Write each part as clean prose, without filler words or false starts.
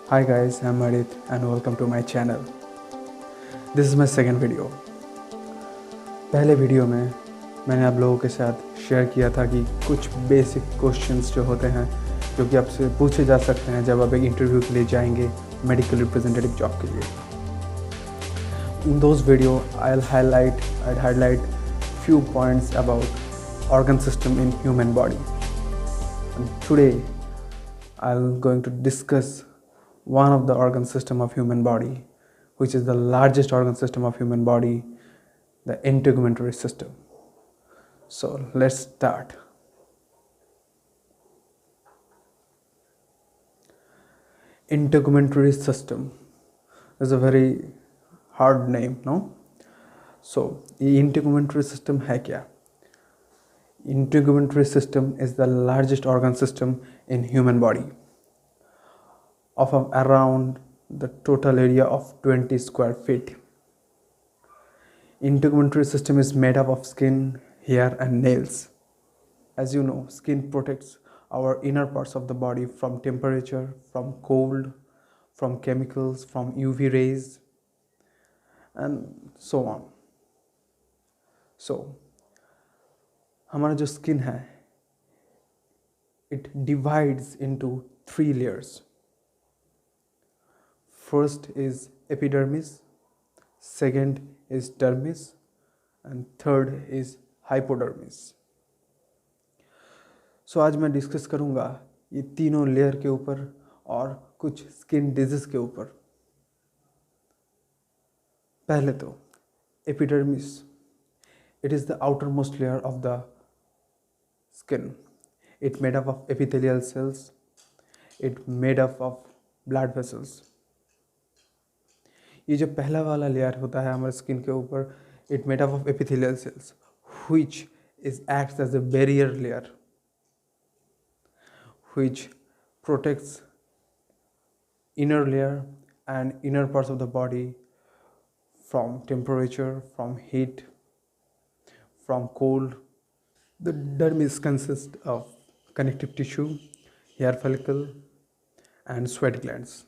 Hi guys, I'm Adit and welcome to my channel. This is my second video. पहले video में मैंने आप लोगों के साथ शेयर किया था कि कुछ बेसिक क्वेश्चंस जो होते हैं जो कि आपसे पूछे जा सकते हैं जब आप एक इंटरव्यू के लिए जाएंगे मेडिकल रिप्रेजेंटेटिव जॉब के लिए. In those video, I'd highlight few points about organ system in human body. And today, I'm going to discuss one of the organ system of human body, which is the largest organ system of human body, the integumentary system. So let's start. Integumentary system is a very hard name, no? So the integumentary system है क्या? Integumentary system is the largest organ system in human body of around the total area of 20 square feet. Integumentary system is made up of skin, hair and nails. As you know, skin protects our inner parts of the body from temperature, from cold, from chemicals, from UV rays and so on. So हमारा जो skin है, it divides into 3 layers. First is epidermis, second is dermis and third is hypodermis. So आज मैं discuss करूँगा ये तीनों layer के ऊपर और कुछ स्किन डिजीज के ऊपर. पहले तो epidermis. It is the outermost layer of the skin. It made up of epithelial cells. It made up of blood vessels. ये जो पहला वाला लेयर होता है हमारे स्किन के ऊपर, it made up of epithelial cells, which acts as a barrier layer, which protects inner layer and inner parts of the body from temperature, from heat, from cold. The dermis consists of connective tissue, hair follicle and sweat glands.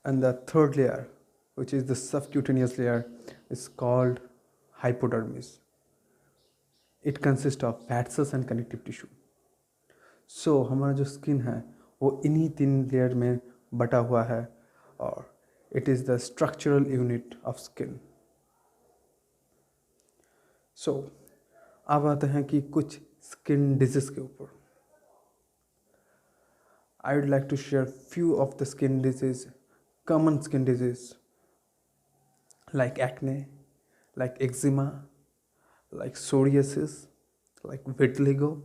And the third layer, which is the subcutaneous layer, is called hypodermis. It consists of fat cells and connective tissue. So हमारा जो skin है वो इन्हीं 3 layer में बटा हुआ है और it is the structural unit of skin. So अब आते हैं कि कुछ स्किन डिजीज के ऊपर. I would like to share few of the skin disease, common skin disease like acne, like eczema, like psoriasis, like vitiligo,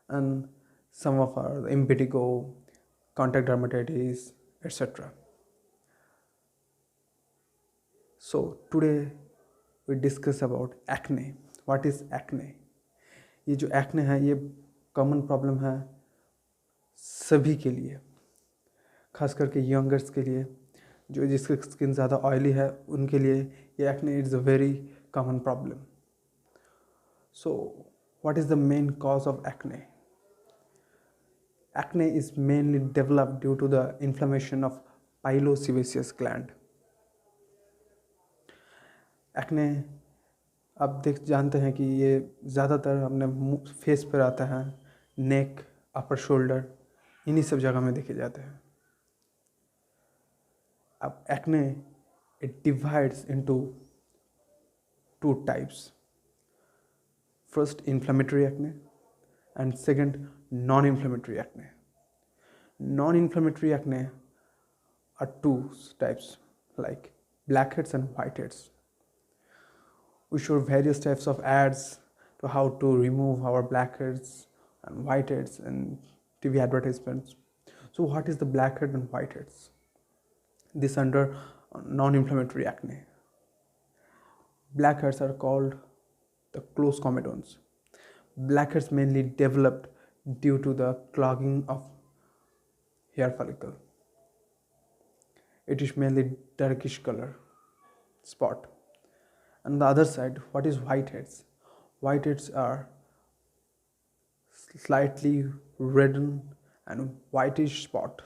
and some of our impetigo, contact dermatitis, etc. So today we discuss about acne. What is acne? ये जो acne है ये common problem है सभी के लिए, खास करके यंगर्स के लिए, जो जिसकी स्किन ज़्यादा ऑयली है उनके लिए ये acne is a very common problem. So what is the main cause of acne? Acne is mainly developed due to the inflammation of pilosebaceous gland. Acne आप जानते हैं कि ये ज़्यादातर अपने फेस पर आता है, नेक, अपर शोल्डर, इन्हीं सब जगह में देखे जाते हैं. अब acne it divides into 2 types. First, inflammatory acne and second, non-inflammatory acne. Non-inflammatory acne are 2 types like blackheads and whiteheads. We show various types of ads to how to remove our blackheads and whiteheads in TV advertisements. So what is the blackhead and whiteheads? This under non-inflammatory acne. Blackheads are called the close comedones. Blackheads mainly developed due to the clogging of hair follicle. It is mainly darkish color spot. On the other side, what is whiteheads? Whiteheads are slightly reddened and whitish spot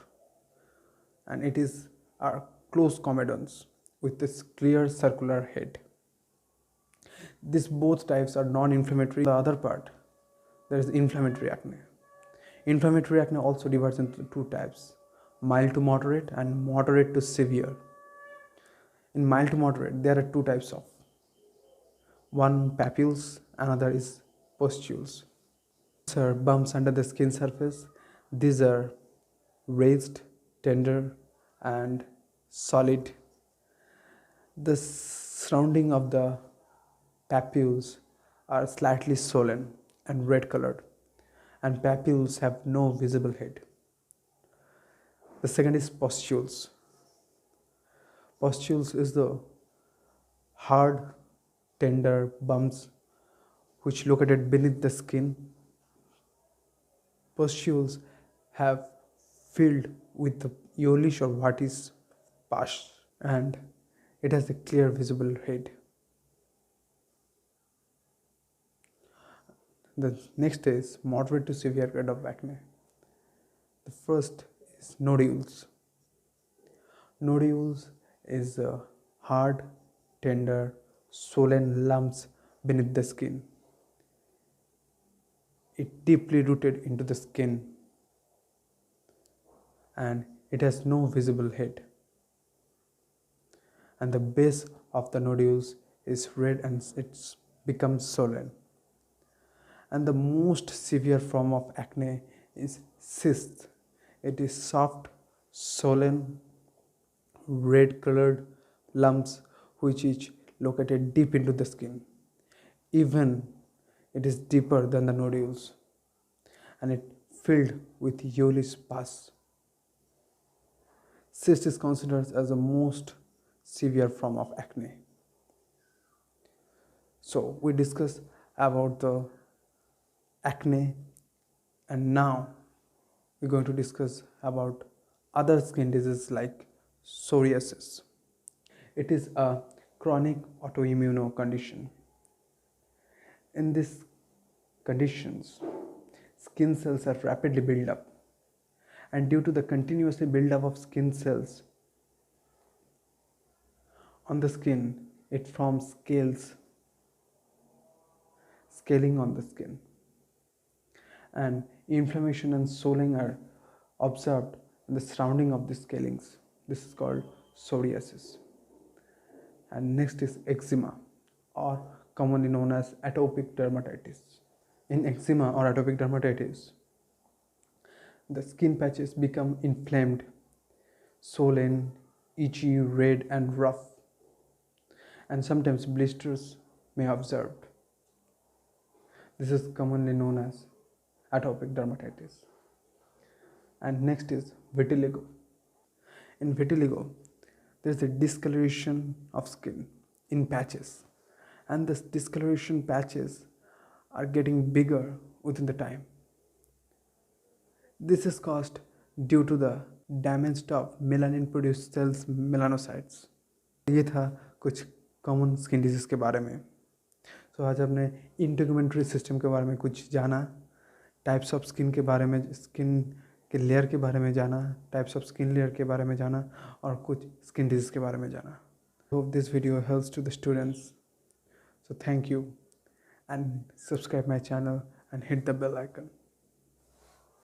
and it is a close comedons with this clear circular head. These both types are non-inflammatory. The other part, there is inflammatory acne. Inflammatory acne also divides into two types: mild to moderate and moderate to severe. In mild to moderate, there are two types of: one papules, another is pustules. These are bumps under the skin surface. These are raised, tender, and solid. The surrounding of the papules are slightly swollen and red colored, and papules have no visible head. The second is pustules. Pustules is the hard, tender bumps which located beneath the skin. Pustules have filled with the yellowish or whitish pus, and it has a clear visible head. The next is moderate to severe grade of acne. The first is nodules. Nodules is hard, tender, swollen lumps beneath the skin. It deeply rooted into the skin, and it has no visible head. And the base of the nodules is red and it becomes swollen. And the most severe form of acne is cysts. It is soft, swollen, red colored lumps which is located deep into the skin. Even it is deeper than the nodules, and it filled with yellowish pus. Cyst is considered as the most severe form of acne. So we discussed about the acne, and now we're going to discuss about other skin diseases like psoriasis. It is a chronic autoimmune condition. In these conditions, skin cells are rapidly built up, and due to the continuous build-up of skin cells on the skin, it forms scaling on the skin, and inflammation and swelling are observed in the surrounding of the scalings. This is called psoriasis. And next is eczema, or commonly known as atopic dermatitis. In eczema or atopic dermatitis, the skin patches become inflamed, swollen, itchy, red, and rough, and sometimes blisters may be observed. This is commonly known as atopic dermatitis. And next is vitiligo. In vitiligo, there is a discoloration of skin in patches, and this discoloration patches are getting bigger within the time. This is caused due to the damage of melanin produced cells, melanocytes. ये था कुछ common skin disease के बारे में. तो आज आपने इंटीग्यूमेंट्री system के बारे में कुछ जाना, टाइप्स ऑफ स्किन के बारे में, स्किन के लेयर के बारे में जाना, टाइप्स ऑफ स्किन लेयर के बारे में जाना, और कुछ स्किन डिजीज के बारे में जाना. Hope this video helps to the students. So thank you, and subscribe my channel and hit the bell icon.